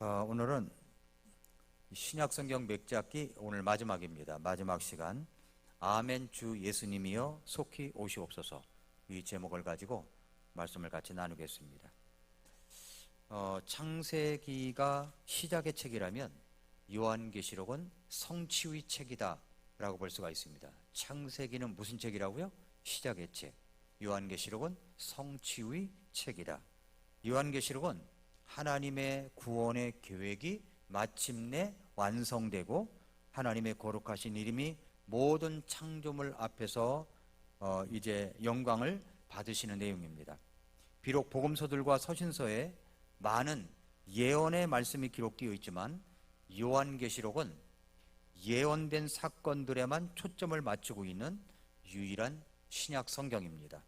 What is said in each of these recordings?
오늘은 신약성경 맥잡기 오늘 마지막입니다. 마지막 시간, 아멘 주 예수님이여 속히 오시옵소서, 이 제목을 가지고 말씀을 같이 나누겠습니다. 창세기가 시작의 책이라면 요한계시록은 성취의 책이다 라고 볼 수가 있습니다. 창세기는 무슨 책이라고요? 시작의 책. 요한계시록은 성취의 책이다. 요한계시록은 하나님의 구원의 계획이 마침내 완성되고 하나님의 거룩하신 이름이 모든 창조물 앞에서 이제 영광을 받으시는 내용입니다. 비록 복음서들과 서신서에 많은 예언의 말씀이 기록되어 있지만 요한계시록은 예언된 사건들에만 초점을 맞추고 있는 유일한 신약 성경입니다.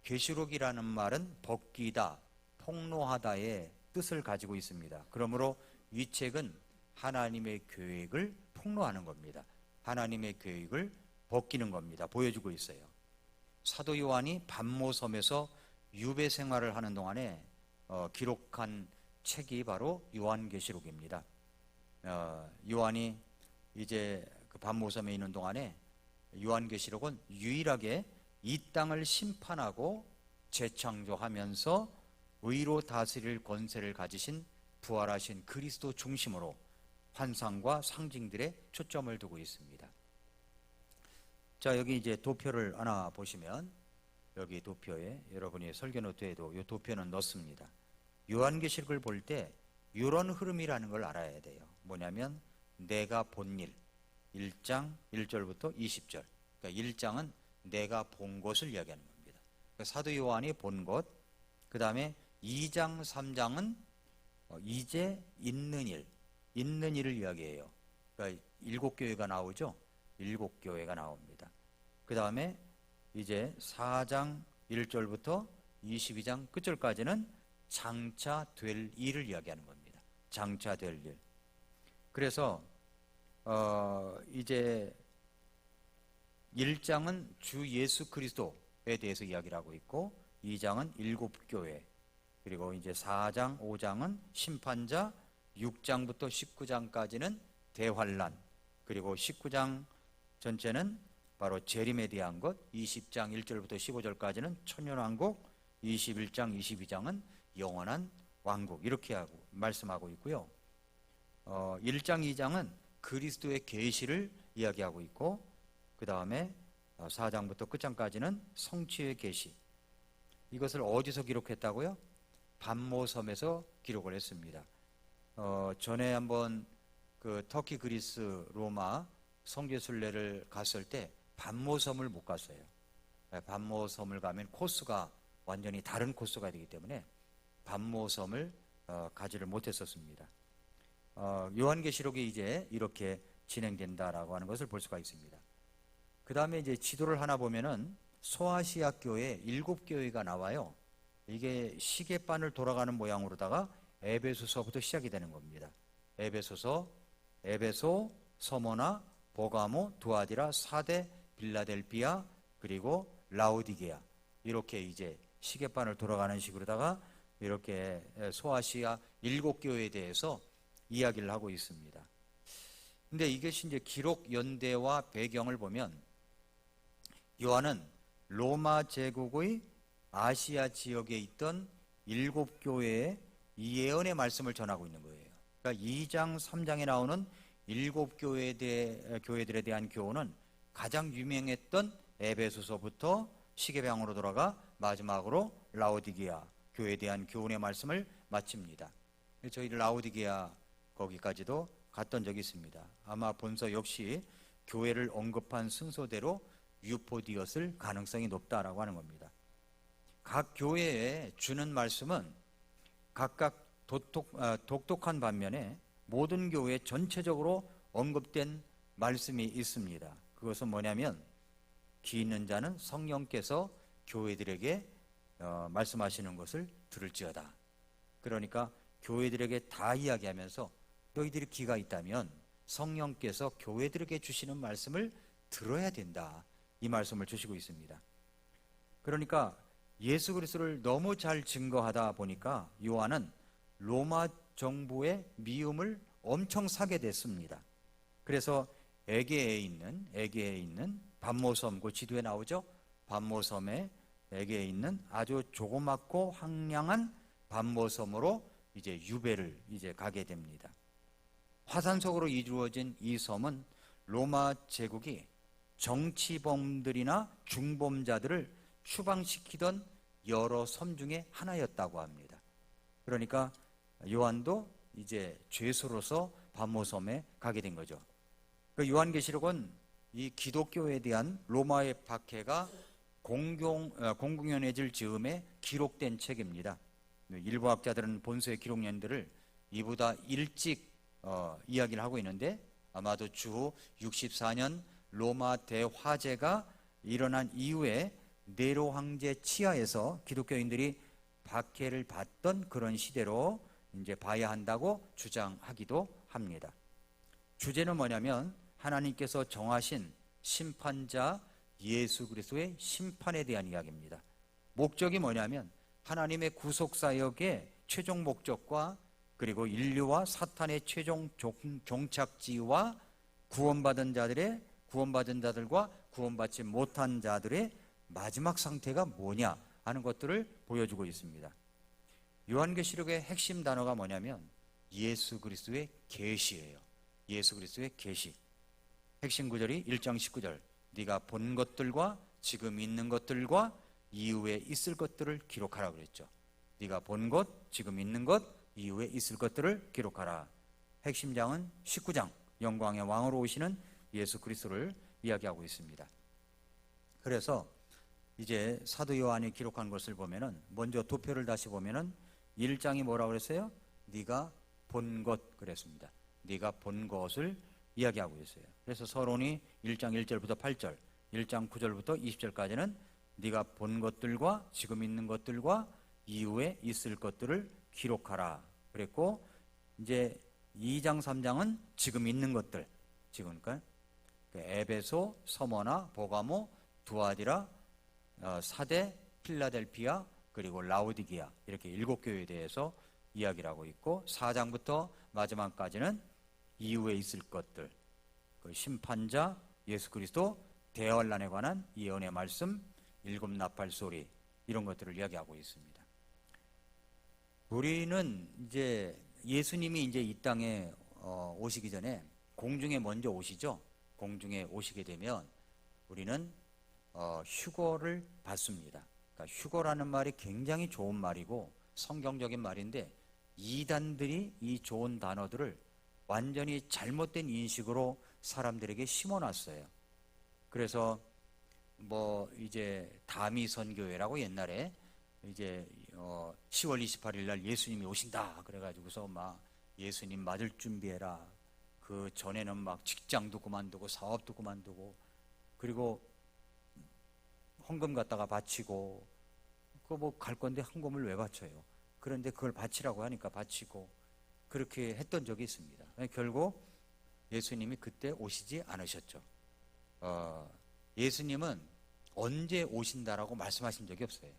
계시록이라는 말은 벗기다, 폭로하다의 뜻을 가지고 있습니다. 그러므로 이 책은 하나님의 계획을 폭로하는 겁니다. 하나님의 계획을 벗기는 겁니다. 보여주고 있어요. 사도 요한이 반모섬에서 유배 생활을 하는 동안에 기록한 책이 바로 요한계시록입니다. 요한이 이제 그 반모섬에 있는 동안에 요한계시록은 유일하게 이 땅을 심판하고 재창조하면서 의로 다스릴 권세를 가지신 부활하신 그리스도 중심으로 환상과 상징들에 초점을 두고 있습니다. 자, 여기 이제 도표를 하나 보시면, 여기 도표에 여러분이 설교 노트에도 이 도표는 넣습니다. 요한계시록을 볼 때 이런 흐름이라는 걸 알아야 돼요. 뭐냐면 내가 본 일, 1장 1절부터 20절. 그러니까 1장은 내가 본 것을 이야기하는 겁니다. 그러니까 사도 요한이 본 것, 그 다음에 2장 3장은 이제 있는 일을 이야기해요. 그러니까 7교회가 나오죠. 7교회가 나옵니다. 그 다음에 이제 4장 1절부터 22장 끝절까지는 장차 될 일을 이야기하는 겁니다. 장차 될 일. 그래서 이제 1장은 주 예수 그리스도에 대해서 이야기를 하고 있고, 2장은 7교회, 그리고 이제 4장, 5장은 심판자, 6장부터 19장까지는 대환란, 그리고 19장 전체는 바로 재림에 대한 것, 20장 1절부터 15절까지는 천년왕국, 21장, 22장은 영원한 왕국, 이렇게 하고 말씀하고 있고요. 1장, 2장은 그리스도의 계시를 이야기하고 있고, 그 다음에 4장부터 끝장까지는 성취의 계시. 이것을 어디서 기록했다고요? 반모섬에서 기록을 했습니다. 전에 한번 그 터키, 그리스, 로마 성지순례를 갔을 때 반모섬을 못 갔어요. 반모섬을 가면 코스가 완전히 다른 코스가 되기 때문에 반모섬을 가지를 못했었습니다. 요한계시록이 이제 이렇게 진행된다라고 하는 것을 볼 수가 있습니다. 그 다음에 이제 지도를 하나 보면은 소아시아 교회 7교회가 나와요. 이게 시계반을 돌아가는 모양으로다가 에베소서부터 시작이 되는 겁니다. 에베소서, 에베소, 서모나, 보가모, 두아디라, 사데, 빌라델비아, 그리고 라오디게아, 이렇게 이제 시계반을 돌아가는 식으로다가 이렇게 소아시아 7교회에 대해서 이야기를 하고 있습니다. 근데 이것이 이제 기록 연대와 배경을 보면 요한은 로마 제국의 아시아 지역에 있던 7교회의 예언의 말씀을 전하고 있는 거예요. 그러니까 2장, 3장에 나오는 7교회들에 대한 교훈은 가장 유명했던 에베소서부터 시계방으로 돌아가 마지막으로 라오디게아 교회에 대한 교훈의 말씀을 마칩니다. 저희 라오디게아 거기까지도 갔던 적이 있습니다. 아마 본서 역시 교회를 언급한 순서대로 유포디었을 가능성이 높다라고 하는 겁니다. 각 교회에 주는 말씀은 각각 독특한 반면에 모든 교회 전체적으로 언급된 말씀이 있습니다. 그것은 뭐냐면 귀 있는 자는 성령께서 교회들에게 말씀하시는 것을 들을지어다. 그러니까 교회들에게 다 이야기하면서 너희들이 귀가 있다면 성령께서 교회들에게 주시는 말씀을 들어야 된다, 이 말씀을 주시고 있습니다. 그러니까 예수 그리스도를 너무 잘 증거하다 보니까 요한은 로마 정부의 미움을 엄청 사게 됐습니다. 그래서 에게에 있는 반모섬, 그 지도에 나오죠? 반모섬에 에게에 있는 아주 조그맣고 황량한 반모섬으로 이제 유배를 이제 가게 됩니다. 화산석으로 이루어진 이 섬은 로마 제국이 정치범들이나 중범자들을 추방시키던 여러 섬 중에 하나였다고 합니다. 그러니까 요한도 이제 죄수로서 반모섬에 가게 된 거죠. 그 요한계시록은 이 기독교에 대한 로마의 박해가 공공연해질 즈음에 기록된 책입니다. 일부 학자들은 본서의 기록년들을 이보다 일찍 이야기를 하고 있는데, 아마도 주후 64년 로마 대화재가 일어난 이후에 네로 황제 치하에서 기독교인들이 박해를 받던 그런 시대로 이제 봐야 한다고 주장하기도 합니다. 주제는 뭐냐면 하나님께서 정하신 심판자 예수 그리스도의 심판에 대한 이야기입니다. 목적이 뭐냐면 하나님의 구속사역의 최종 목적과 그리고 인류와 사탄의 최종 종착지와 구원받은 자들과 구원받지 못한 자들의 마지막 상태가 뭐냐 하는 것들을 보여주고 있습니다. 요한계시록의 핵심 단어가 뭐냐면 예수 그리스도의 계시예요. 예수 그리스도의 계시. 핵심 구절이 1장 19절. 네가 본 것들과 지금 있는 것들과 이후에 있을 것들을 기록하라 그랬죠. 네가 본 것, 지금 있는 것, 이후에 있을 것들을 기록하라. 핵심장은 19장, 영광의 왕으로 오시는 예수 그리스도를 이야기하고 있습니다. 그래서 이제 사도 요한이 기록한 것을 보면은, 먼저 도표를 다시 보면은 1장이 뭐라고 그랬어요? 네가 본 것 그랬습니다. 네가 본 것을 이야기하고 있어요. 그래서 서론이 1장 1절부터 8절, 1장 9절부터 20절까지는 네가 본 것들과 지금 있는 것들과 이후에 있을 것들을 기록하라 그랬고, 이제 2장 3장은 지금 있는 것들, 지금 그러니까 에베소, 서머나, 보가모, 두아디라, 사대, 필라델피아, 그리고 라오디게아, 이렇게 7교회에 대해서 이야기를 하고 있고, 4장부터 마지막까지는 이후에 있을 것들, 그 심판자 예수 그리스도, 대환란에 관한 예언의 말씀, 7 나팔 소리, 이런 것들을 이야기하고 있습니다. 우리는 이제 예수님이 이제 이 땅에 오시기 전에 공중에 먼저 오시죠. 공중에 오시게 되면 우리는 휴거를 받습니다. 그러니까 휴거라는 말이 굉장히 좋은 말이고 성경적인 말인데, 이단들이 이 좋은 단어들을 완전히 잘못된 인식으로 사람들에게 심어놨어요. 그래서 뭐 이제 다미선교회라고 옛날에 이제 10월 28일 날 예수님이 오신다 그래가지고서 막 예수님 맞을 준비해라. 그 전에는 막 직장도 그만두고 사업도 그만두고, 그리고 헌금 갖다가 바치고, 그거 뭐 갈 건데 헌금을 왜 바쳐요? 그런데 그걸 바치라고 하니까 바치고, 그렇게 했던 적이 있습니다. 결국 예수님이 그때 오시지 않으셨죠. 예수님은 언제 오신다라고 말씀하신 적이 없어요.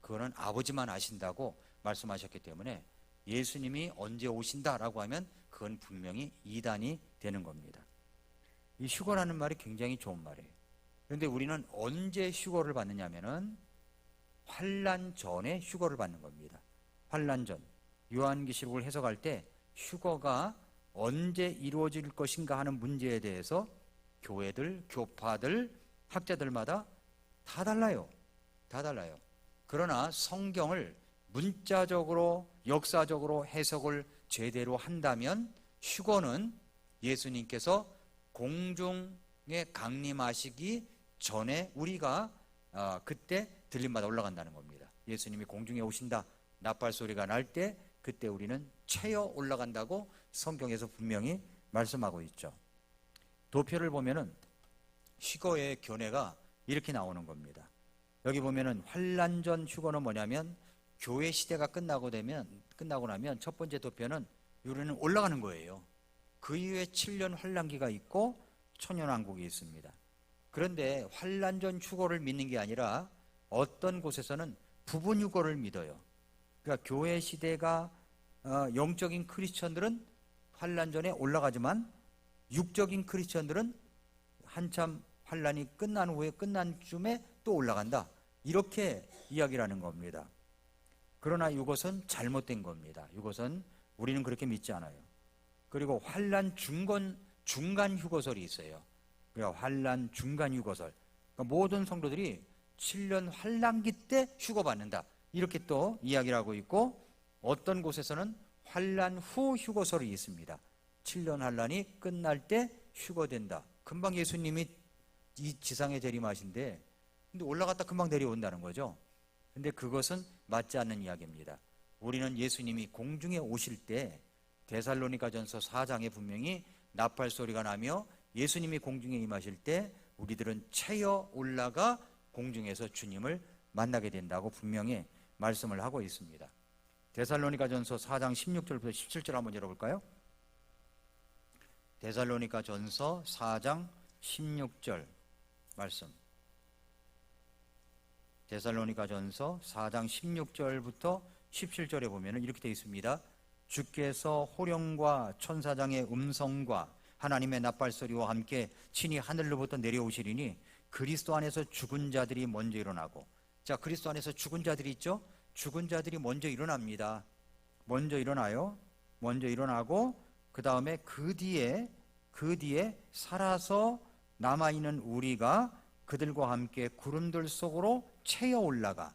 그거는 아버지만 아신다고 말씀하셨기 때문에 예수님이 언제 오신다라고 하면 그건 분명히 이단이 되는 겁니다. 이 휴거라는 말이 굉장히 좋은 말이에요. 그런데 우리는 언제 휴거를 받느냐면은 환난 전에 휴거를 받는 겁니다. 환난 전. 요한계시록을 해석할 때 휴거가 언제 이루어질 것인가 하는 문제에 대해서 교회들, 교파들, 학자들마다 다 달라요. 다 달라요. 그러나 성경을 문자적으로 역사적으로 해석을 제대로 한다면 휴거는 예수님께서 공중에 강림하시기 전에 우리가 그때 들림마다 올라간다는 겁니다. 예수님이 공중에 오신다, 나팔 소리가 날 때 그때 우리는 채어 올라간다고 성경에서 분명히 말씀하고 있죠. 도표를 보면은 휴거의 견해가 이렇게 나오는 겁니다. 여기 보면은 환난 전 휴거는 뭐냐면 교회 시대가 끝나고 나면 첫 번째 도표는 우리는 올라가는 거예요. 그 이후에 7년 환난기가 있고 천년왕국이 있습니다. 그런데 환난 전 휴거를 믿는 게 아니라 어떤 곳에서는 부분 휴거를 믿어요. 그러니까 교회 시대가 영적인 크리스천들은 환난 전에 올라가지만 육적인 크리스천들은 한참 환난이 끝난 후에 끝난 쯤에 또 올라간다. 이렇게 이야기를 하는 겁니다. 그러나 이것은 잘못된 겁니다. 이것은 우리는 그렇게 믿지 않아요. 그리고 환난 중간 휴거설이 있어요. 그러니까 환난 중간 휴거설. 그러니까 모든 성도들이 7년 환난기 때 휴거받는다. 이렇게 또 이야기를 하고 있고, 어떤 곳에서는 환난 후 휴거설이 있습니다. 7년 환난이 끝날 때 휴거된다. 금방 예수님이 이 지상에 재림하신데 근데 올라갔다 금방 내려온다는 거죠. 근데 그것은 맞지 않는 이야기입니다. 우리는 예수님이 공중에 오실 때 데살로니가전서 4장에 분명히 나팔 소리가 나며 예수님이 공중에 임하실 때 우리들은 채어 올라가 공중에서 주님을 만나게 된다고 분명히 말씀을 하고 있습니다. 데살로니가전서 4장 16절부터 17절 한번 열어볼까요? 데살로니가전서 4장 16절 말씀. 데살로니가전서 4장 16절부터 17절에 보면 이렇게 되어 있습니다. 주께서 호령과 천사장의 음성과 하나님의 나팔소리와 함께 친히 하늘로부터 내려오시리니 그리스도 안에서 죽은 자들이 먼저 일어나고, 자, 그리스도 안에서 죽은 자들이 있죠? 죽은 자들이 먼저 일어납니다. 먼저 일어나요. 먼저 일어나고 그 다음에 그 뒤에 살아서 남아있는 우리가 그들과 함께 구름들 속으로 채어 올라가,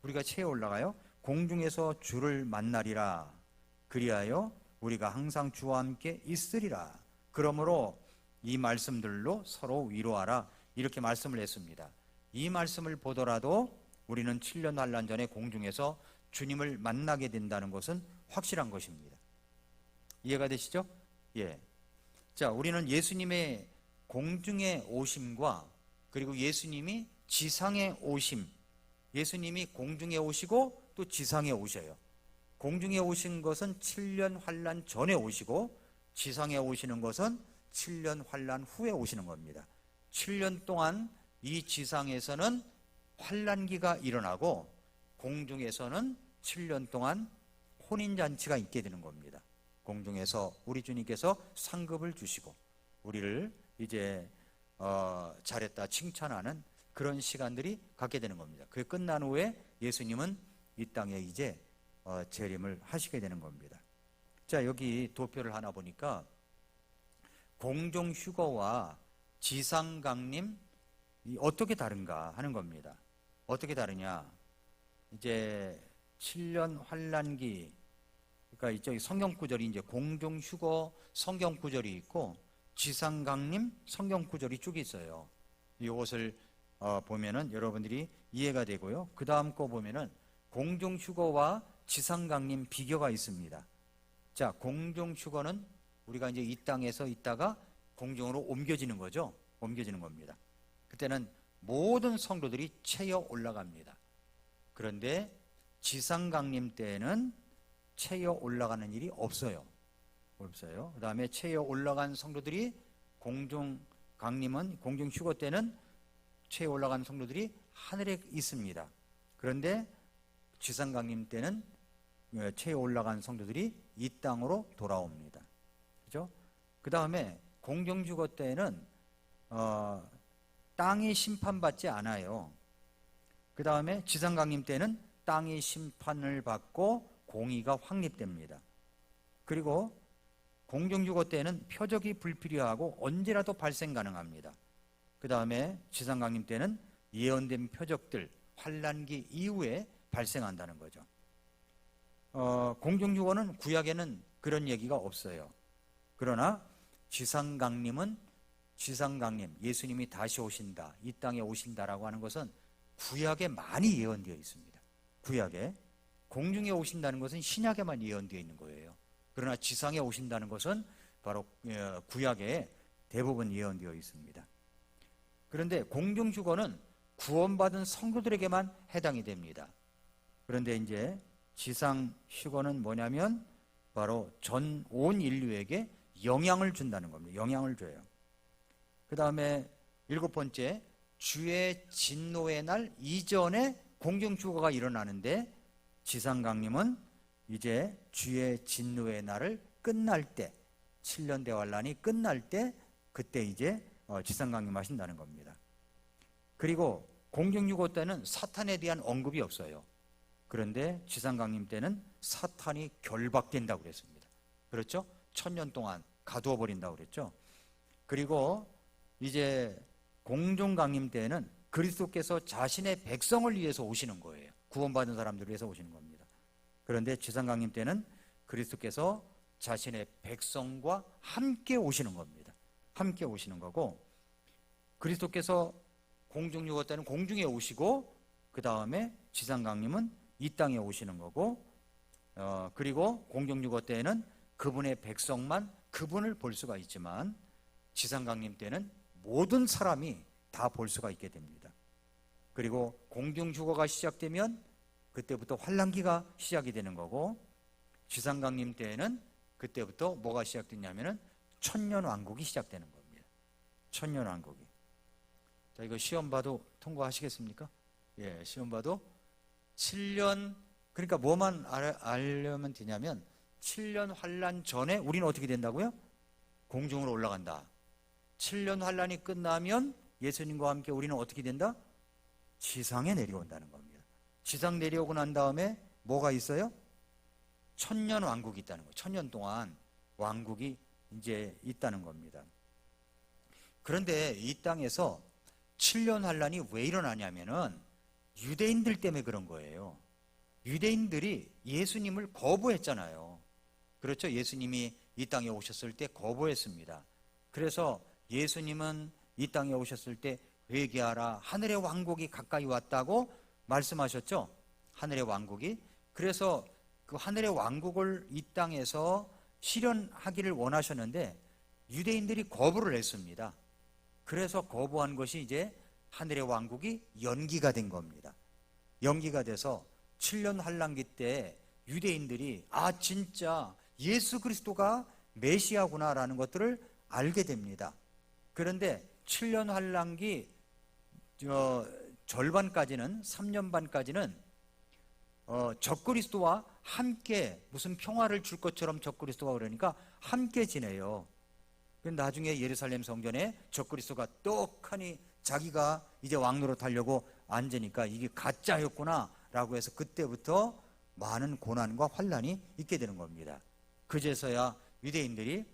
우리가 채어 올라가요. 공중에서 주를 만나리라. 그리하여 우리가 항상 주와 함께 있으리라. 그러므로 이 말씀들로 서로 위로하라. 이렇게 말씀을 했습니다. 이 말씀을 보더라도 우리는 7년 환난 전에 공중에서 주님을 만나게 된다는 것은 확실한 것입니다. 이해가 되시죠? 예. 자, 우리는 예수님의 공중에 오심과 그리고 예수님이 지상에 오심, 예수님이 공중에 오시고 또 지상에 오셔요. 공중에 오신 것은 7년 환난 전에 오시고 지상에 오시는 것은 7년 환난 후에 오시는 겁니다. 7년 동안 이 지상에서는 환난기가 일어나고 공중에서는 7년 동안 혼인잔치가 있게 되는 겁니다. 공중에서 우리 주님께서 상급을 주시고 우리를 이제 잘했다 칭찬하는 그런 시간들이 갖게 되는 겁니다. 그게 끝난 후에 예수님은 이 땅에 이제 재림을 하시게 되는 겁니다. 자, 여기 도표를 하나 보니까 공중 휴거와 지상 강림 어떻게 다른가 하는 겁니다. 어떻게 다르냐? 이제 7년 환난기, 그러니까 이쪽 성경 구절이 이제 공중 휴거 성경 구절이 있고 지상 강림 성경 구절이 쭉 있어요. 이것을 보면은 여러분들이 이해가 되고요. 그 다음 거 보면은 공중 휴거와 지상 강림 비교가 있습니다. 자, 공중 휴거는 우리가 이제 이 땅에서 있다가 공중으로 옮겨지는 거죠. 옮겨지는 겁니다. 그때는 모든 성도들이 채어 올라갑니다. 그런데 지상 강림 때는 채어 올라가는 일이 없어요. 그 다음에 채어 올라간 성도들이 공중 강림은 공중 휴거 때는 채어 올라간 성도들이 하늘에 있습니다. 그런데 지상 강림 때는 채어 올라간 성도들이 이 땅으로 돌아옵니다. 그죠? 그 다음에 공중 휴거 때는 땅이 심판받지 않아요. 그 다음에 지상 강림 때는 땅이 심판을 받고 공의가 확립됩니다. 그리고 공중 휴거 때는 표적이 불필요하고 언제라도 발생 가능합니다. 그 다음에 지상 강림 때는 예언된 표적들 환난기 이후에 발생한다는 거죠. 공중 휴거는 구약에는 그런 얘기가 없어요. 그러나 지상 강림은 지상 강림, 예수님이 다시 오신다, 이 땅에 오신다라고 하는 것은 구약에 많이 예언되어 있습니다. 구약에. 공중에 오신다는 것은 신약에만 예언되어 있는 거예요. 그러나 지상에 오신다는 것은 바로 구약에 대부분 예언되어 있습니다. 그런데 공중 휴거는 구원받은 성도들에게만 해당이 됩니다. 그런데 이제 지상 휴거는 뭐냐면 바로 전 온 인류에게 영향을 준다는 겁니다. 영향을 줘요. 그 다음에 7번째, 주의 진노의 날 이전에 공중 휴거가 일어나는데 지상 강림은 이제 주의 진노의 날을 끝날 때, 7년 대환란이 끝날 때 그때 이제 지상강림하신다는 겁니다. 그리고 공중유고 때는 사탄에 대한 언급이 없어요. 그런데 지상강림 때는 사탄이 결박된다고 그랬습니다. 그렇죠? 1000년 동안 가두어 버린다고 그랬죠. 그리고 이제 공중강림 때는 그리스도께서 자신의 백성을 위해서 오시는 거예요. 구원받은 사람들을 위해서 오시는 겁니다. 그런데 지상강림 때는 그리스도께서 자신의 백성과 함께 오시는 겁니다. 함께 오시는 거고, 그리스도께서 공중유고 때는 공중에 오시고, 그 다음에 지상강림은 이 땅에 오시는 거고, 그리고 공중유고 때에는 그분의 백성만 그분을 볼 수가 있지만, 지상강림 때는 모든 사람이 다 볼 수가 있게 됩니다. 그리고 공중유고가 시작되면 그때부터 환란기가 시작이 되는 거고, 지상강림 때에는 그때부터 뭐가 시작됐냐면은 천년왕국이 시작되는 겁니다. 천년왕국이. 자, 이거 시험 봐도 통과하시겠습니까? 예, 시험 봐도 7년, 그러니까 뭐만 알려면 되냐면 7년 환란 전에 우리는 어떻게 된다고요? 공중으로 올라간다. 7년 환란이 끝나면 예수님과 함께 우리는 어떻게 된다? 지상에 내려온다는 겁니다. 지상 내려오고 난 다음에 뭐가 있어요? 천년 왕국이 있다는 거예요. 1000년 동안 왕국이 이제 있다는 겁니다. 그런데 이 땅에서 7년 환란이 왜 일어나냐면은 유대인들 때문에 그런 거예요. 유대인들이 예수님을 거부했잖아요. 그렇죠? 예수님이 이 땅에 오셨을 때 거부했습니다. 그래서 예수님은 이 땅에 오셨을 때 회개하라, 하늘의 왕국이 가까이 왔다고 말씀하셨죠? 하늘의 왕국이. 그래서 그 하늘의 왕국을 이 땅에서 실현하기를 원하셨는데 유대인들이 거부를 했습니다. 그래서 거부한 것이 이제 하늘의 왕국이 연기가 된 겁니다. 연기가 돼서 7년 환란기 때 유대인들이 진짜 예수 그리스도가 메시아구나라는 것들을 알게 됩니다. 그런데 7년 환란기 절반까지는, 3년 반까지는 적그리스도와 함께, 무슨 평화를 줄 것처럼 적그리스도가 그러니까 함께 지내요. 나중에 예루살렘 성전에 적그리스도가 떡하니 자기가 이제 왕노릇 하려고 앉으니까 이게 가짜였구나 라고 해서 그때부터 많은 고난과 환란이 있게 되는 겁니다. 그제서야 유대인들이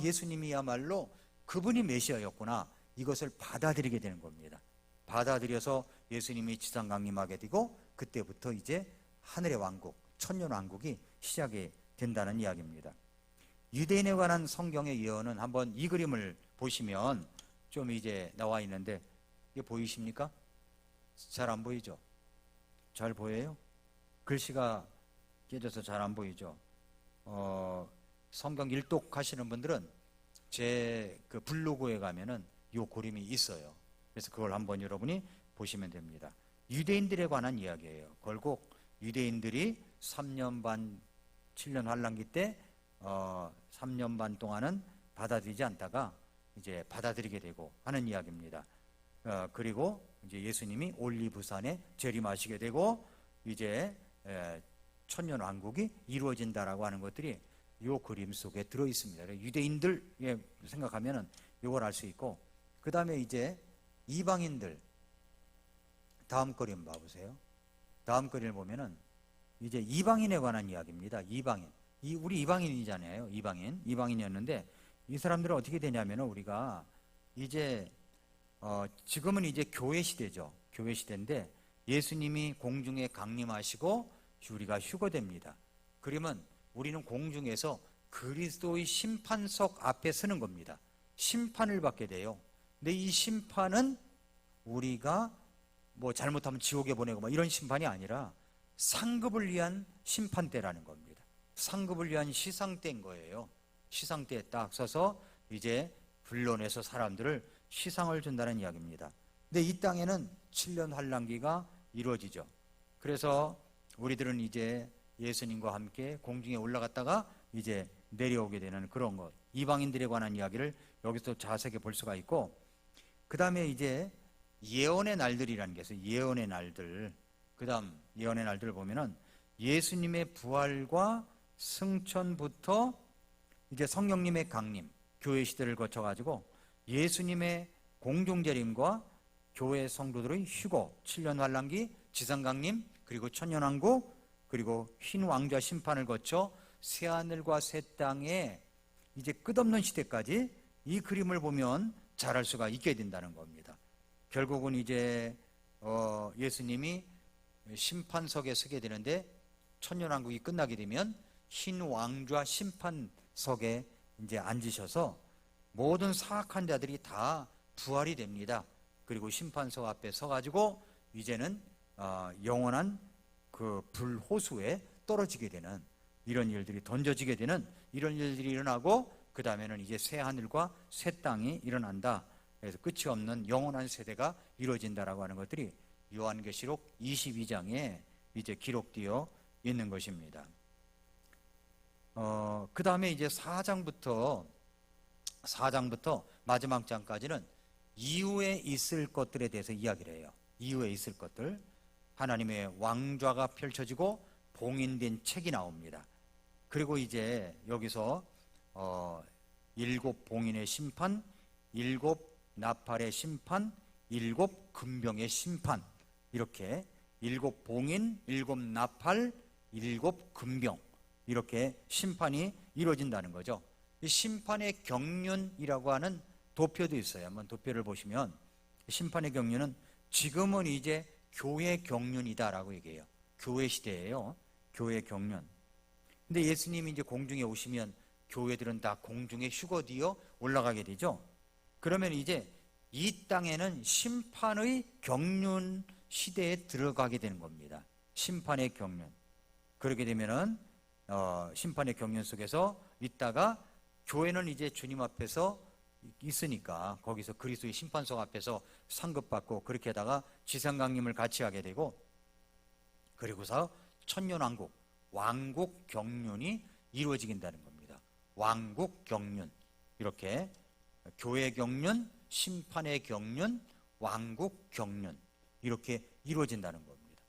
예수님이야말로 그분이 메시아였구나, 이것을 받아들이게 되는 겁니다. 받아들여서 예수님이 지상 강림하게 되고 그때부터 이제 하늘의 왕국, 천년 왕국이 시작이 된다는 이야기입니다. 유대인에 관한 성경의 예언은 한번 이 그림을 보시면 좀 이제 나와 있는데, 이게 보이십니까? 잘 안 보이죠? 잘 보여요? 글씨가 깨져서 잘 안 보이죠? 성경 일독 하시는 분들은 제 그 블로그에 가면은 요 그림이 있어요. 그래서 그걸 한번 여러분이 보시면 됩니다. 유대인들에 관한 이야기예요. 결국 유대인들이 3년 반, 7년 환란기 때 3년 반 동안은 받아들이지 않다가 이제 받아들이게 되고 하는 이야기입니다. 그리고 이제 예수님이 올리브산에 재림하시게 되고 이제 천년 왕국이 이루어진다라고 하는 것들이 이 그림 속에 들어 있습니다. 유대인들 생각하면은 이걸 알 수 있고, 그 다음에 이제 이방인들, 다음 그림 봐보세요. 다음 그림을 보면은 이제 이방인에 관한 이야기입니다. 이방인. 우리 이방인이잖아요. 이방인이었는데 이 사람들은 어떻게 되냐면은 우리가 이제 지금은 이제 교회 시대죠. 교회 시대인데 예수님이 공중에 강림하시고 우리가 휴거됩니다. 그러면 우리는 공중에서 그리스도의 심판석 앞에 서는 겁니다. 심판을 받게 돼요. 근데 이 심판은 우리가 뭐 잘못하면 지옥에 보내고 뭐 이런 심판이 아니라 상급을 위한 심판대라는 겁니다. 상급을 위한 시상대인 거예요. 시상대에 딱 서서 이제 불러내서 사람들을 시상을 준다는 이야기입니다. 근데 이 땅에는 7년 환란기가 이루어지죠. 그래서 우리들은 이제 예수님과 함께 공중에 올라갔다가 이제 내려오게 되는 그런 것, 이방인들에 관한 이야기를 여기서 자세하게 볼 수가 있고, 그 다음에 이제 예언의 날들이라는 게 있어요. 예언의 날들. 그 다음 예언의 날들을 보면은 예수님의 부활과 승천부터 이제 성령님의 강림, 교회 시대를 거쳐가지고 예수님의 공중재림과 교회 성도들의 휴거, 7년 환란기, 지상강림, 그리고 천년왕국, 그리고 흰 왕좌 심판을 거쳐 새하늘과 새 땅에 이제 끝없는 시대까지 이 그림을 보면 잘 알 수가 있게 된다는 겁니다. 결국은 이제 예수님이 심판석에 서게 되는데, 천년왕국이 끝나게 되면 흰 왕좌 심판석에 이제 앉으셔서 모든 사악한 자들이 다 부활이 됩니다. 그리고 심판석 앞에 서가지고 이제는 영원한 그 불호수에 떨어지게 되는 이런 일들이, 던져지게 되는 이런 일들이 일어나고, 그 다음에는 이제 새 하늘과 새 땅이 일어난다. 그래서 끝이 없는 영원한 세대가 이루어진다라고 하는 것들이 요한계시록 22장에 이제 기록되어 있는 것입니다. 그 다음에 이제 4장부터 마지막 장까지는 이후에 있을 것들에 대해서 이야기를 해요. 이후에 있을 것들, 하나님의 왕좌가 펼쳐지고 봉인된 책이 나옵니다. 그리고 이제 여기서 7 봉인의 심판, 7 나팔의 심판, 7 금병의 심판, 이렇게 7 봉인, 7 나팔, 7 금병, 이렇게 심판이 이루어진다는 거죠. 이 심판의 경륜이라고 하는 도표도 있어요. 한번 도표를 보시면 심판의 경륜은 지금은 이제 교회 경륜이다라고 얘기해요. 교회 시대예요. 교회 경륜. 근데 예수님이 이제 공중에 오시면 교회들은 다 공중에 휴거되어 올라가게 되죠. 그러면 이제 이 땅에는 심판의 경륜 시대에 들어가게 되는 겁니다. 심판의 경륜. 그렇게 되면은 심판의 경륜 속에서 있다가, 교회는 이제 주님 앞에서 있으니까 거기서 그리스도의 심판석 앞에서 상급받고, 그렇게 하다가 지상강림을 같이 하게 되고, 그리고서 천년왕국, 왕국 경륜이 이루어지긴다는 겁니다. 왕국 경륜, 이렇게 교회 경륜, 심판의 경륜, 왕국 경륜, 이렇게 이루어진다는 겁니다.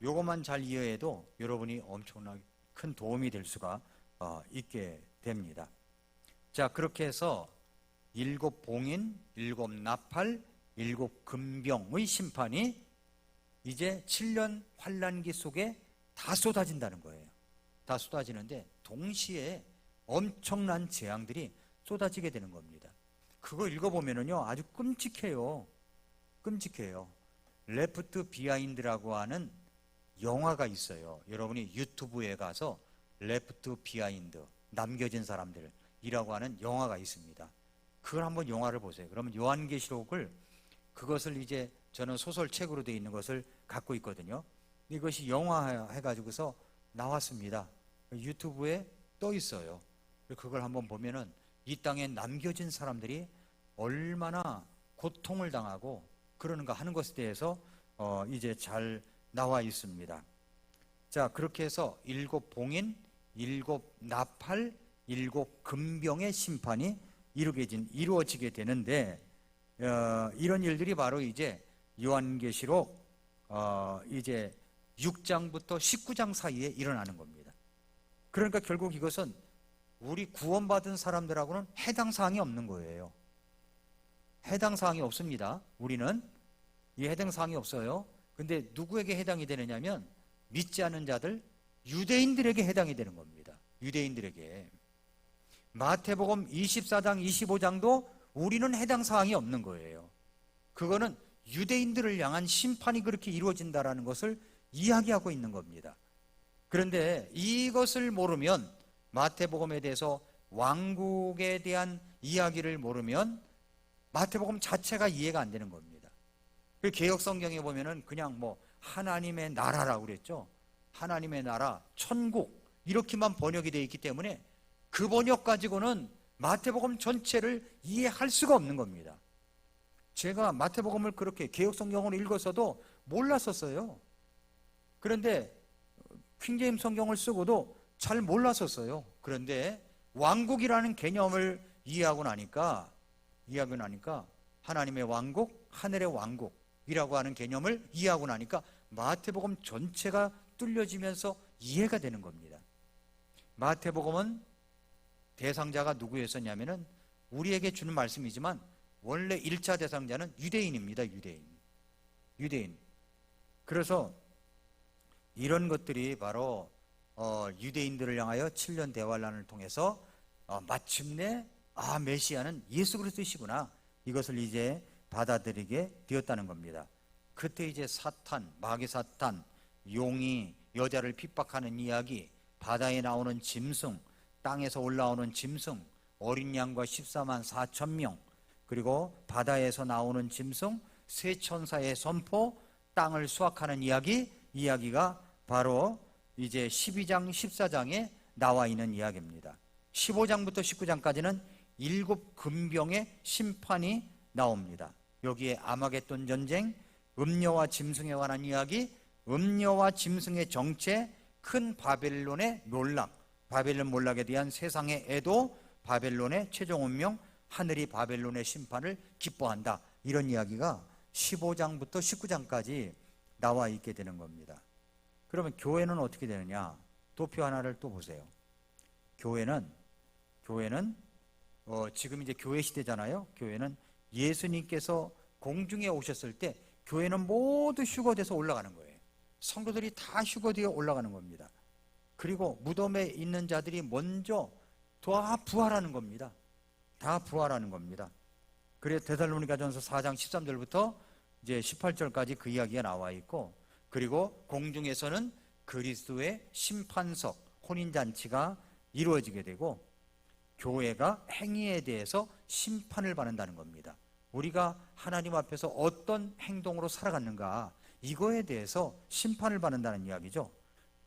이것만 잘 이해해도 여러분이 엄청나게 큰 도움이 될 수가 있게 됩니다. 자, 그렇게 해서 7 봉인, 7 나팔, 7 금병의 심판이 이제 7년 환란기 속에 다 쏟아진다는 거예요. 다 쏟아지는데 동시에 엄청난 재앙들이 쏟아지게 되는 겁니다. 그거 읽어보면은요, 아주 끔찍해요. 끔찍해요. 레프트 비하인드라고 하는 영화가 있어요. 여러분이 유튜브에 가서 레프트 비하인드, 남겨진 사람들이라고 하는 영화가 있습니다. 그걸 한번 영화를 보세요. 그러면 요한계시록을, 그것을 이제 저는 소설책으로 되어 있는 것을 갖고 있거든요. 이것이 영화 해가지고서 나왔습니다. 유튜브에 떠 있어요. 그걸 한번 보면은 이 땅에 남겨진 사람들이 얼마나 고통을 당하고 그러는가 하는 것에 대해서 이제 잘 나와 있습니다. 자, 그렇게 해서 7 봉인, 7 나팔, 7 금병의 심판이 이루어지게 되는데, 이런 일들이 바로 이제 요한계시록 이제 6장부터 19장 사이에 일어나는 겁니다. 그러니까 결국 이것은 우리 구원받은 사람들하고는 해당 사항이 없는 거예요. 해당 사항이 없습니다. 우리는 이 해당 사항이 없어요. 근데 누구에게 해당이 되느냐면 믿지 않는 자들, 유대인들에게 해당이 되는 겁니다. 유대인들에게. 마태복음 24장, 25장도 우리는 해당 사항이 없는 거예요. 그거는 유대인들을 향한 심판이 그렇게 이루어진다라는 것을 이야기하고 있는 겁니다. 그런데 이것을 모르면, 마태복음에 대해서 왕국에 대한 이야기를 모르면 마태복음 자체가 이해가 안 되는 겁니다. 개역 성경에 보면은 그냥 뭐 하나님의 나라라고 그랬죠. 하나님의 나라, 천국, 이렇게만 번역이 되어 있기 때문에 그 번역 가지고는 마태복음 전체를 이해할 수가 없는 겁니다. 제가 마태복음을 그렇게 개역 성경으로 읽었어도 몰랐었어요. 그런데 킹제임스 성경을 쓰고도 잘 몰랐었어요. 그런데 왕국이라는 개념을 이해하고 나니까 하나님의 왕국, 하늘의 왕국이라고 하는 개념을 이해하고 나니까 마태복음 전체가 뚫려지면서 이해가 되는 겁니다. 마태복음은 대상자가 누구였었냐면은 우리에게 주는 말씀이지만 원래 1차 대상자는 유대인입니다. 유대인. 그래서 이런 것들이 바로 유대인들을 향하여 7년 대환란을 통해서 마침내 메시아는 예수 그리스도이시구나, 이것을 이제 받아들이게 되었다는 겁니다. 그때 이제 사탄, 마귀 사탄, 용이 여자를 핍박하는 이야기, 바다에 나오는 짐승, 땅에서 올라오는 짐승, 어린 양과 14만 4천 명, 그리고 바다에서 나오는 짐승, 세 천사의 선포, 땅을 수확하는 이야기가 바로 이제 12장, 14장에 나와 있는 이야기입니다. 15장부터 19장까지는 7 금병의 심판이 나옵니다. 여기에 아마겟돈 전쟁, 음녀와 짐승에 관한 이야기, 음녀와 짐승의 정체, 큰 바벨론의 몰락, 바벨론 몰락에 대한 세상의 애도, 바벨론의 최종 운명, 하늘이 바벨론의 심판을 기뻐한다, 이런 이야기가 15장부터 19장까지 나와 있게 되는 겁니다. 그러면 교회는 어떻게 되느냐? 도표 하나를 또 보세요. 교회는 지금 이제 교회 시대잖아요. 교회는 예수님께서 공중에 오셨을 때 교회는 모두 휴거돼서 올라가는 거예요. 성도들이 다 휴거되어 올라가는 겁니다. 그리고 무덤에 있는 자들이 먼저 다 부활하는 겁니다. 다 부활하는 겁니다. 그래서 데살로니가전서 4장 13절부터 이제 18절까지 그 이야기가 나와 있고, 그리고 공중에서는 그리스도의 심판석, 혼인잔치가 이루어지게 되고, 교회가 행위에 대해서 심판을 받는다는 겁니다. 우리가 하나님 앞에서 어떤 행동으로 살아갔는가, 이거에 대해서 심판을 받는다는 이야기죠.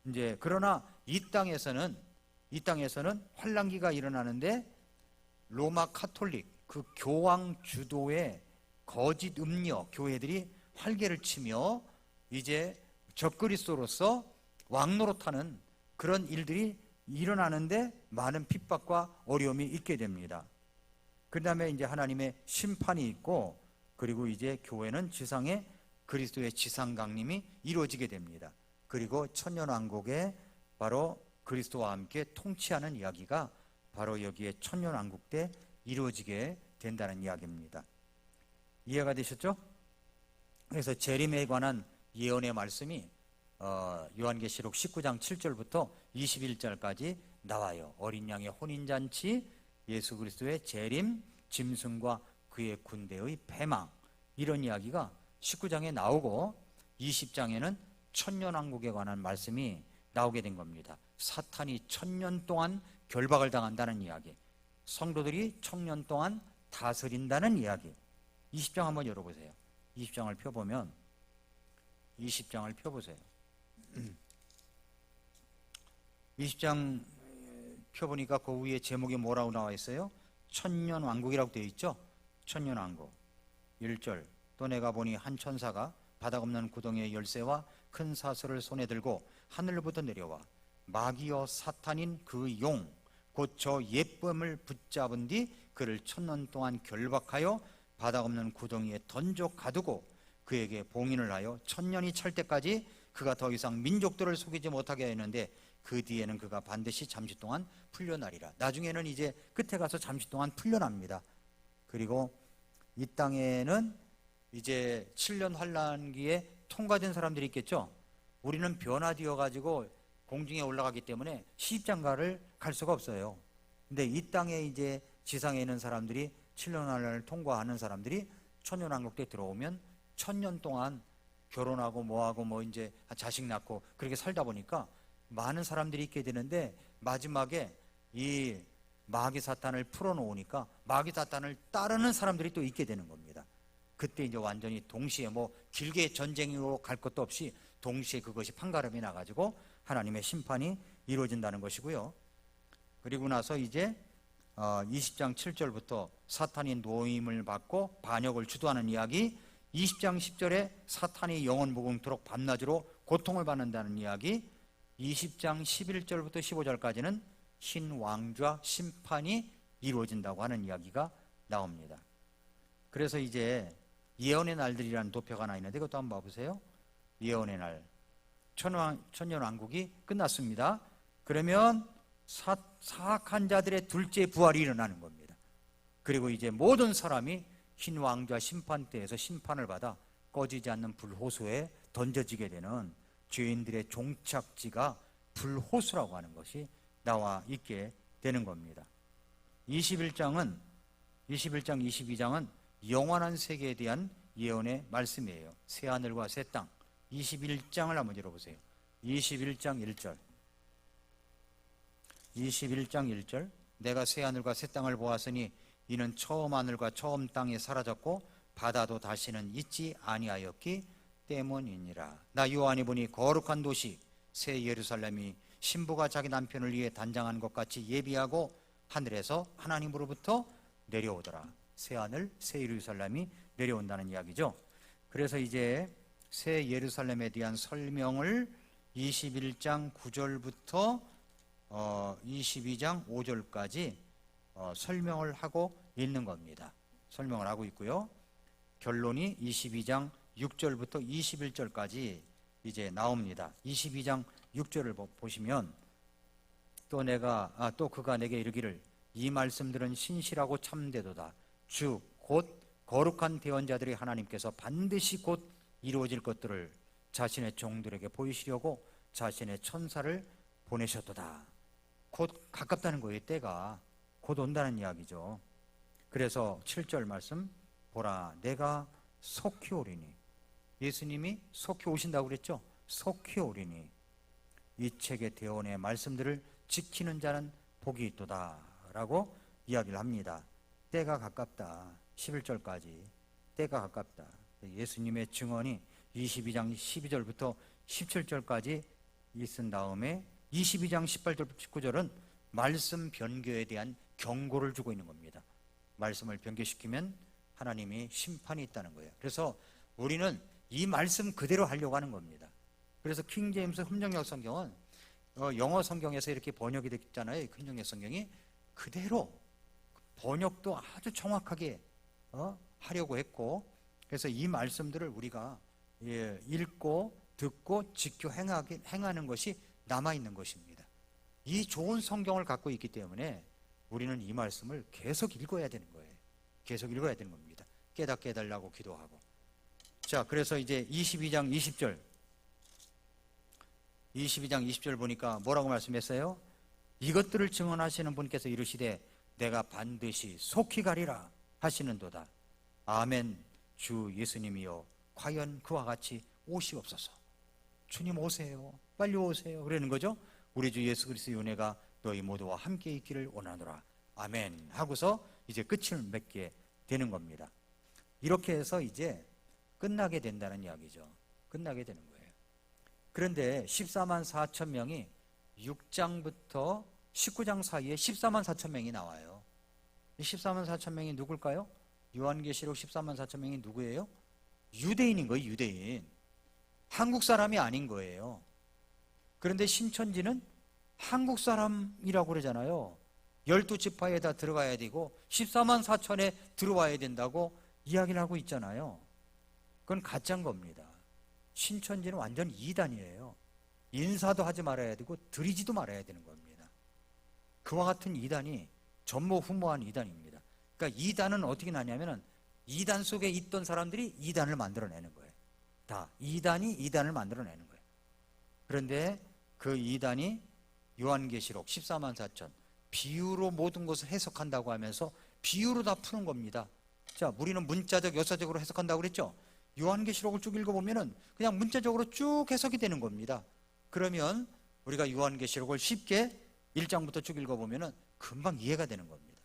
이제 그러나 이 땅에서는 환란기가 일어나는데 로마 카톨릭, 그 교황 주도의 거짓 음녀 교회들이 활개를 치며 이제 적그리스도로서 왕노릇하는 그런 일들이 일어나는데 많은 핍박과 어려움이 있게 됩니다. 그 다음에 이제 하나님의 심판이 있고, 그리고 이제 교회는 지상에 그리스도의 지상 강림이 이루어지게 됩니다. 그리고 천년왕국에 바로 그리스도와 함께 통치하는 이야기가 바로 여기에 천년왕국 때 이루어지게 된다는 이야기입니다. 이해가 되셨죠? 그래서 재림에 관한 예언의 말씀이 요한계시록 19장 7절부터 21절까지 나와요. 어린 양의 혼인잔치, 예수 그리스도의 재림, 짐승과 그의 군대의 패망, 이런 이야기가 19장에 나오고 20장에는 천년왕국에 관한 말씀이 나오게 된 겁니다. 사탄이 1000년 동안 결박을 당한다는 이야기, 성도들이 1000년 동안 다스린다는 이야기. 20장 한번 열어보세요. 20장을 펴보면 20장을 펴보세요. 20장 펴보니까 그 위에 제목이 뭐라고 나와 있어요? 천년왕국이라고 되어 있죠? 천년왕국. 1절, 또 내가 보니 한 천사가 바닥 없는 구덩이의 열쇠와 큰 사슬을 손에 들고 하늘로부터 내려와 마귀여 사탄인 그 용 곧 저 예쁨을 붙잡은 뒤 그를 1000년 동안 결박하여 바닥 없는 구덩이에 던져 가두고 그에게 봉인을 하여 1000년이 찰 때까지 그가 더 이상 민족들을 속이지 못하게 했는데 그 뒤에는 그가 반드시 잠시 동안 풀려나리라. 나중에는 이제 끝에 가서 잠시 동안 풀려납니다. 그리고 이 땅에는 이제 7년 환란기에 통과된 사람들이 있겠죠. 우리는 변화되어 가지고 공중에 올라가기 때문에 시집장가를 갈 수가 없어요. 근데 이 땅에 이제 지상에 있는 사람들이 7년 환란을 통과하는 사람들이 천년왕국 때 들어오면 1000년 동안 결혼하고 뭐하고 뭐 이제 자식 낳고 그렇게 살다 보니까 많은 사람들이 있게 되는데, 마지막에 이 마귀 사탄을 풀어놓으니까 마귀 사탄을 따르는 사람들이 또 있게 되는 겁니다. 그때 이제 완전히 동시에 뭐 길게 전쟁으로 갈 것도 없이 동시에 그것이 판가름이 나가지고 하나님의 심판이 이루어진다는 것이고요. 그리고 나서 이제 20장 7절부터 사탄이 노임을 받고 반역을 주도하는 이야기, 20장 10절에 사탄이 영원 무궁토록 밤낮으로 고통을 받는다는 이야기, 20장 11절부터 15절까지는 흰 왕좌 심판이 이루어진다고 하는 이야기가 나옵니다. 그래서 이제 예언의 날들이라는 도표가 하나 있는데 그것도 한번 봐보세요. 예언의 날. 천년왕국이 끝났습니다. 그러면 사악한 자들의 둘째 부활이 일어나는 겁니다. 그리고 이제 모든 사람이 흰 왕좌 심판대에서 심판을 받아 꺼지지 않는 불호수에 던져지게 되는 죄인들의 종착지가 불호수라고 하는 것이 나와 있게 되는 겁니다. 21장, 22장은 영원한 세계에 대한 예언의 말씀이에요. 새하늘과 새 땅. 21장을 한번 읽어보세요. 21장 1절. 21장 1절. 내가 새하늘과 새 땅을 보았으니 이는 처음 하늘과 처음 땅이 사라졌고 바다도 다시는 있지 아니하였기 때문이니라. 나 요한이 보니 거룩한 도시 새 예루살렘이 신부가 자기 남편을 위해 단장한 것 같이 예비하고 하늘에서 하나님으로부터 내려오더라. 새하늘 새 예루살렘이 내려온다는 이야기죠. 그래서 이제 새 예루살렘에 대한 설명을 21장 9절부터 22장 5절까지 설명을 하고 있는 겁니다. 설명을 하고 있고요. 결론이 22장 6절부터 21절까지 이제 나옵니다. 22장 6절을 보시면 또 그가 내게 이르기를 이 말씀들은 신실하고 참되도다. 주 곧 거룩한 대언자들이 하나님께서 반드시 곧 이루어질 것들을 자신의 종들에게 보이시려고 자신의 천사를 보내셨도다. 곧 가깝다는 거예요. 때가 곧 온다는 이야기죠. 그래서 7절 말씀 보라 내가 속히 오리니, 예수님이 속히 오신다고 그랬죠. 속히 오리니 이 책의 대언의 말씀들을 지키는 자는 복이 있도다 라고 이야기를 합니다. 때가 가깝다. 11절까지 때가 가깝다. 예수님의 증언이 22장 12절부터 17절까지 있은 다음에 22장 18절 19절은 말씀 변교에 대한 경고를 주고 있는 겁니다. 말씀을 변교시키면 하나님이 심판이 있다는 거예요. 그래서 우리는 이 말씀 그대로 하려고 하는 겁니다. 그래서 킹 제임스 흠정역 성경은 영어 성경에서 이렇게 번역이 됐잖아요. 흠정역 성경이 그대로 번역도 아주 정확하게 하려고 했고, 그래서 이 말씀들을 우리가 읽고 듣고 지켜 행하는 것이 남아있는 것입니다. 이 좋은 성경을 갖고 있기 때문에 우리는 이 말씀을 계속 읽어야 되는 거예요. 계속 읽어야 되는 겁니다. 깨닫게 해달라고 기도하고. 자, 그래서 이제 22장 20절 보니까 뭐라고 말씀했어요? 이것들을 증언하시는 분께서 이르시되 내가 반드시 속히 가리라 하시는도다. 아멘. 주 예수님이여 과연 그와 같이 오시옵소서. 주님 오세요. 빨리 오세요. 그러는 거죠. 우리 주 예수 그리스도의 은혜가 너희 모두와 함께 있기를 원하노라. 아멘 하고서 이제 끝을 맺게 되는 겁니다. 이렇게 해서 이제 끝나게 된다는 이야기죠. 끝나게 되는 거예요. 그런데 14만 4천 명이 6장부터 19장 사이에 14만 4천 명이 나와요. 14만 4천 명이 누굴까요? 요한계시록 14만 4천 명이 누구예요? 유대인인 거예요. 유대인. 한국 사람이 아닌 거예요. 그런데 신천지는 한국 사람이라고 그러잖아요. 12지파에 다 들어가야 되고 14만 4천에 들어와야 된다고 이야기를 하고 있잖아요. 그건 가짜인 겁니다. 신천지는 완전 이단이에요. 인사도 하지 말아야 되고 드리지도 말아야 되는 겁니다. 그와 같은 이단이 전무후무한 이단입니다. 그러니까 이단은 어떻게 나냐면은 이단 속에 있던 사람들이 이단을 만들어내는 거예요. 다 이단이 이단을 만들어내는 거예요. 그런데 그 이단이 요한계시록 14만 4천 비유로 모든 것을 해석한다고 하면서 비유로 다 푸는 겁니다. 자, 우리는 문자적 역사적으로 해석한다고 그랬죠. 요한계시록을 쭉 읽어보면은 그냥 문자적으로 쭉 해석이 되는 겁니다. 그러면 우리가 요한계시록을 쉽게 1장부터 쭉 읽어보면은 금방 이해가 되는 겁니다.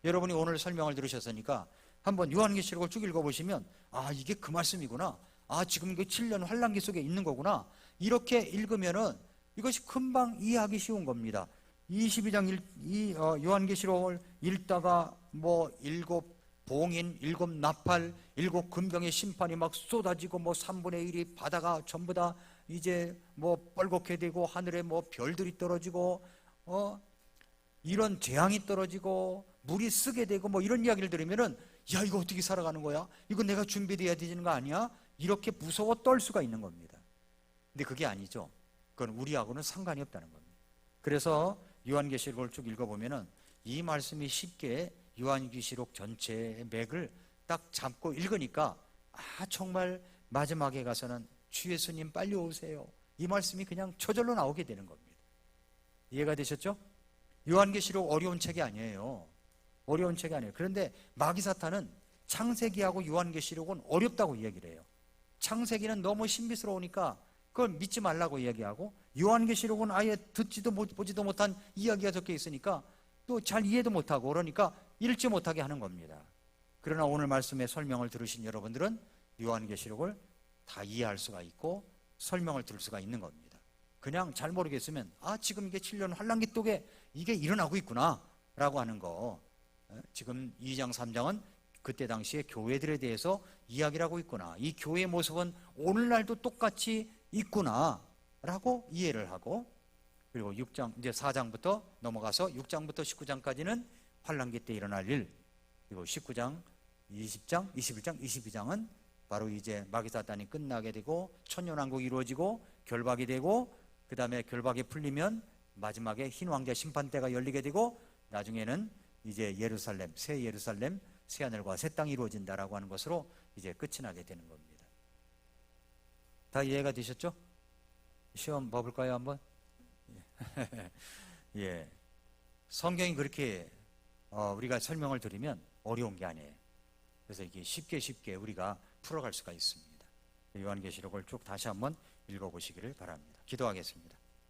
여러분이 오늘 설명을 들으셨으니까 한번 요한계시록을 쭉 읽어보시면 아, 이게 그 말씀이구나. 아, 지금 그 7년 환란기 속에 있는 거구나. 이렇게 읽으면은 이것이 금방 이해하기 쉬운 겁니다. 22장 요한계시록을 읽다가 뭐 7 봉인, 7 나팔, 7 금병의 심판이 막 쏟아지고 뭐 3분의 1이 바다가 전부 다 이제 뭐 뻘겋게 되고 하늘에 뭐 별들이 떨어지고 이런 재앙이 떨어지고 물이 쓰게 되고 뭐 이런 이야기를 들으면은 야, 이거 어떻게 살아가는 거야? 이거 내가 준비돼야 되는 거 아니야? 이렇게 무서워 떨 수가 있는 겁니다. 근데 그게 아니죠. 그건 우리하고는 상관이 없다는 겁니다. 그래서 요한계시록을 쭉 읽어보면은 이 말씀이 쉽게 요한계시록 전체의 맥을 딱 잡고 읽으니까 정말 마지막에 가서는 주 예수님 빨리 오세요, 이 말씀이 그냥 저절로 나오게 되는 겁니다. 이해가 되셨죠? 요한계시록 어려운 책이 아니에요. 어려운 책이 아니에요. 그런데 마귀사탄은 창세기하고 요한계시록은 어렵다고 이야기를 해요. 창세기는 너무 신비스러우니까 그걸 믿지 말라고 이야기하고, 요한계시록은 아예 듣지도 보지도 못한 이야기가 적혀 있으니까 또 잘 이해도 못하고, 그러니까 읽지 못하게 하는 겁니다. 그러나 오늘 말씀의 설명을 들으신 여러분들은 요한계시록을 다 이해할 수가 있고 설명을 들을 수가 있는 겁니다. 그냥 잘 모르겠으면 지금 이게 7년 환란기 속에 이게 일어나고 있구나 라고 하는 거, 지금 2장 3장은 그때 당시에 교회들에 대해서 이야기를 하고 있구나, 이 교회의 모습은 오늘날도 똑같이 있구나 라고 이해를 하고, 그리고 6장 이제 4장부터 넘어가서 6장부터 19장까지는 환란기 때 일어날 일, 그리고 19장, 20장, 21장, 22장은 바로 이제 마귀사탄이 끝나게 되고 천년왕국이 이루어지고 결박이 되고, 그 다음에 결박이 풀리면 마지막에 흰 왕자 심판대가 열리게 되고, 나중에는 이제 예루살렘, 새 예루살렘, 새 하늘과 새 땅이 이루어진다라고 하는 것으로 이제 끝이 나게 되는 겁니다. 다 이해가 되셨죠? 시험 봐볼까요 한번? 예, 성경이 그렇게 우리가 설명을 드리면 어려운 게 아니에요. 그래서 이게 쉽게 우리가 풀어갈 수가 있습니다. 요한계시록을 쭉 다시 한번 읽어보시기를 바랍니다. 기도하겠습니다.